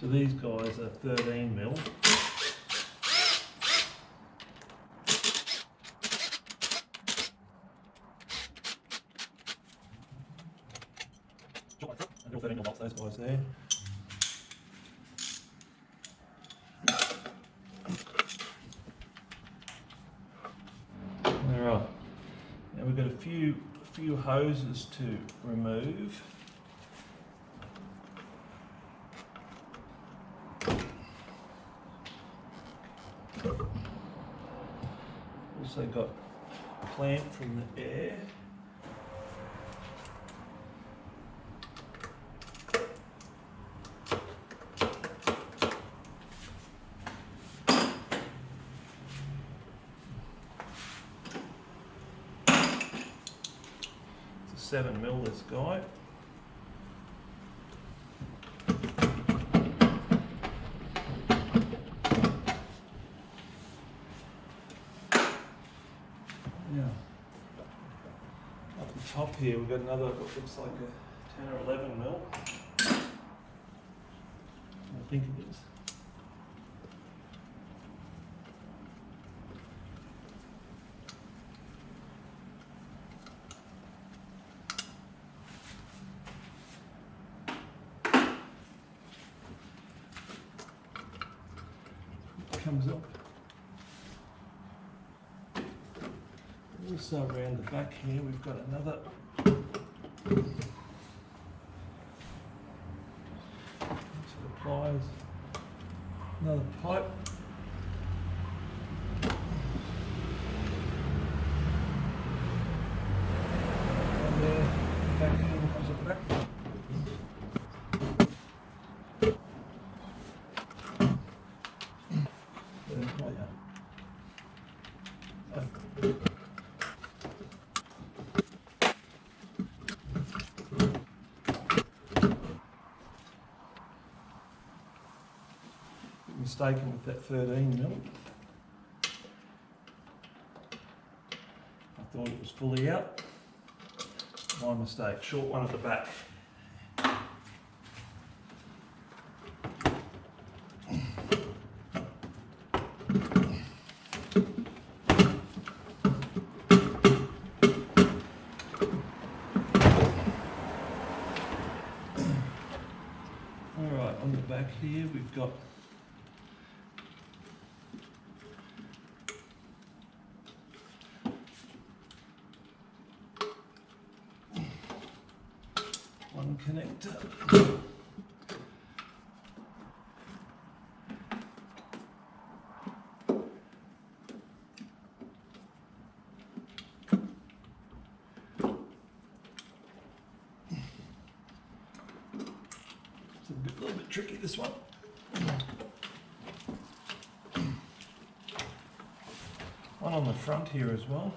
So these guys are 13 mil. And all 13 mil bolts, those guys there. Alright, now we've got a few hoses to remove. Also got a clamp from the air. It's a 7 mil this guy. Up the top here we've got another what looks like a 10 or 11 mil. I think it is. It comes up. Also around the back here we've got another pliers, another pipe. And back here comes a back. Mistaken with that 13 mil. I thought it was fully out. My mistake, short one at the back. Alright, on the back here we've got one connector. It's a little bit tricky, this one. One on the front here as well.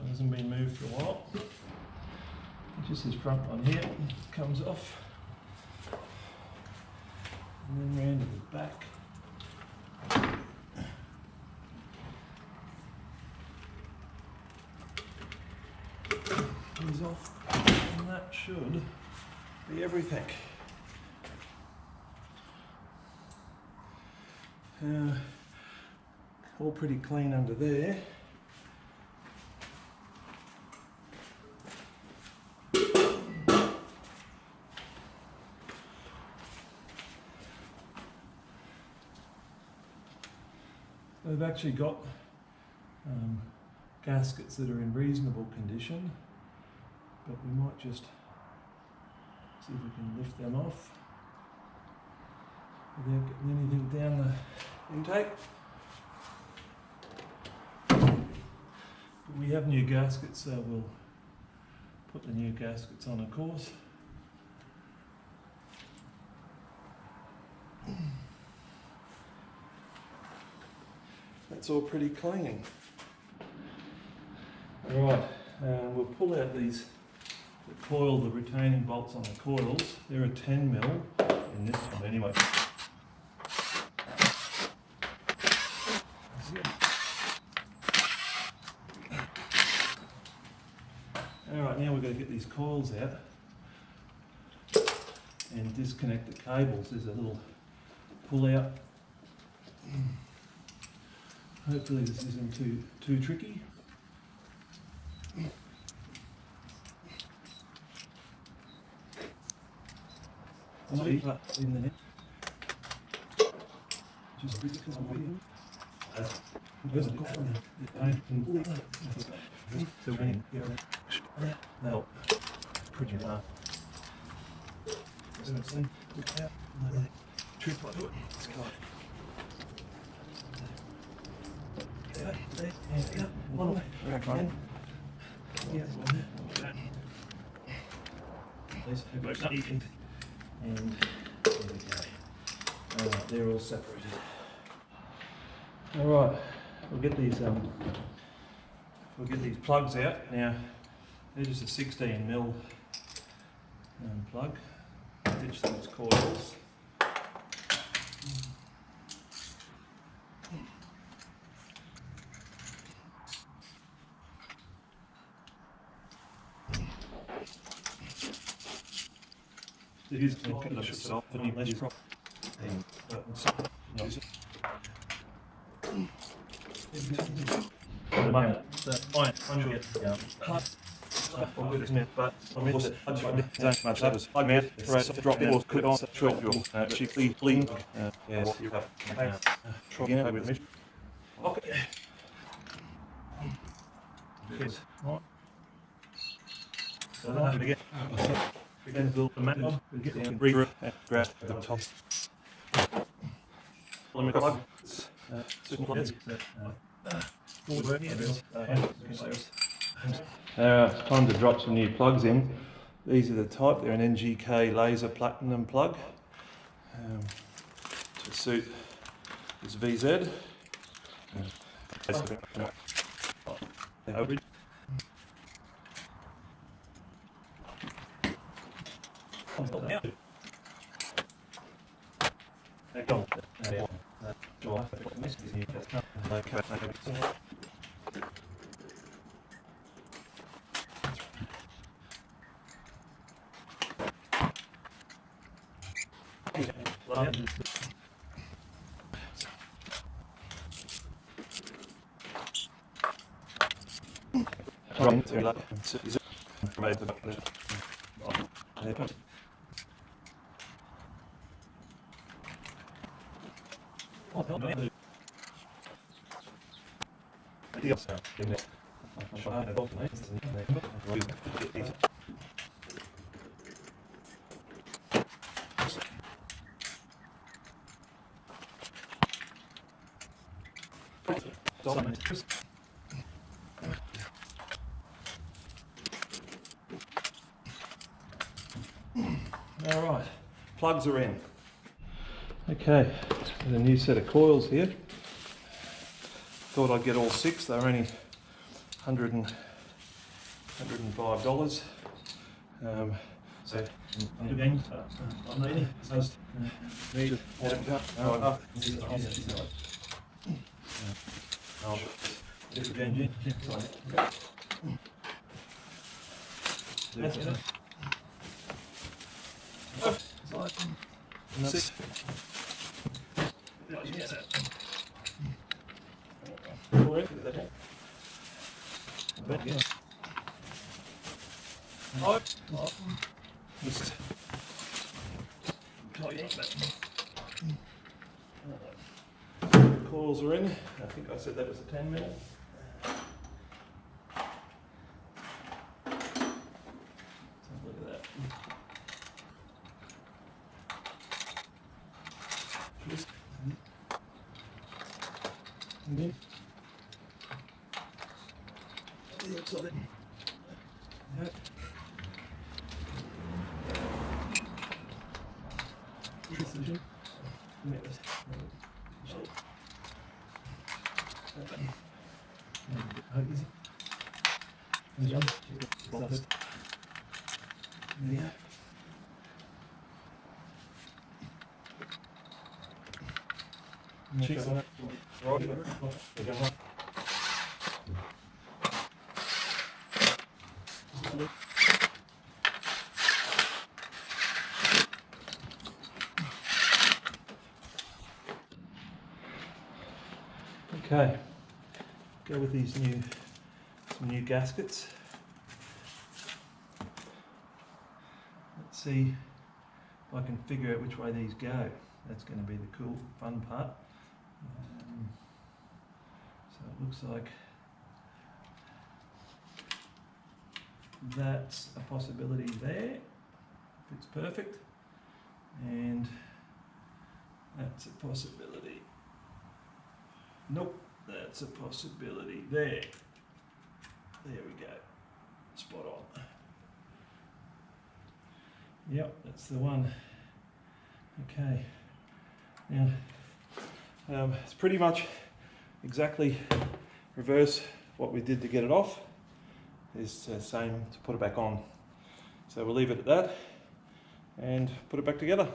Hasn't been moved for a while. Just this front one here comes off, and then round to the back. Comes off, and that should be everything. All pretty clean under there. They've actually got gaskets that are in reasonable condition, but we might just see if we can lift them off without getting anything down the intake. But we have new gaskets, so we'll put the new gaskets on, of course. That's all pretty clean. Right, we'll pull out the retaining bolts on the coils. They're a 10mm in this one anyway. Alright, now we've got to get these coils out and disconnect the cables. There's a little pull out. Hopefully this isn't too tricky. In the net. Just because I'm waiting. No. Pretty hard. Trick like it. Let's go. One way. And there we go. Alright, they're all separated. Alright, we'll get these plugs out. Now, they're just a 16mm plug. Ditch those coils. It is going to should off and less prop. At the moment, fine, I'm get but I'm also don't much that was I meant drop it could on short your cheaply lean yes you have again with me. Okay. Yes. So now we get again build the magnet, we get down breathe and grab the top. Let me go. It's time to drop some new plugs in. These are the type, they're an NGK laser platinum plug to suit this VZ. Alright, plugs are in. Okay, there's a new set of coils here. Thought I'd get all 6, they're only $105. So, again, I'm ready. Coils are in. I think I said that was a 10mm. Look at that. Yeah. Okay, go with these some new gaskets. Let's see if I can figure out which way these go. That's going to be the cool, fun part. So it looks like that's a possibility there. It's perfect. And that's a possibility. Nope, that's a possibility there. There we go. Spot on. Yep, that's the one. Okay. Now, it's pretty much exactly reverse what we did to get it off. Is the same to put it back on. So we'll leave it at that and put it back together.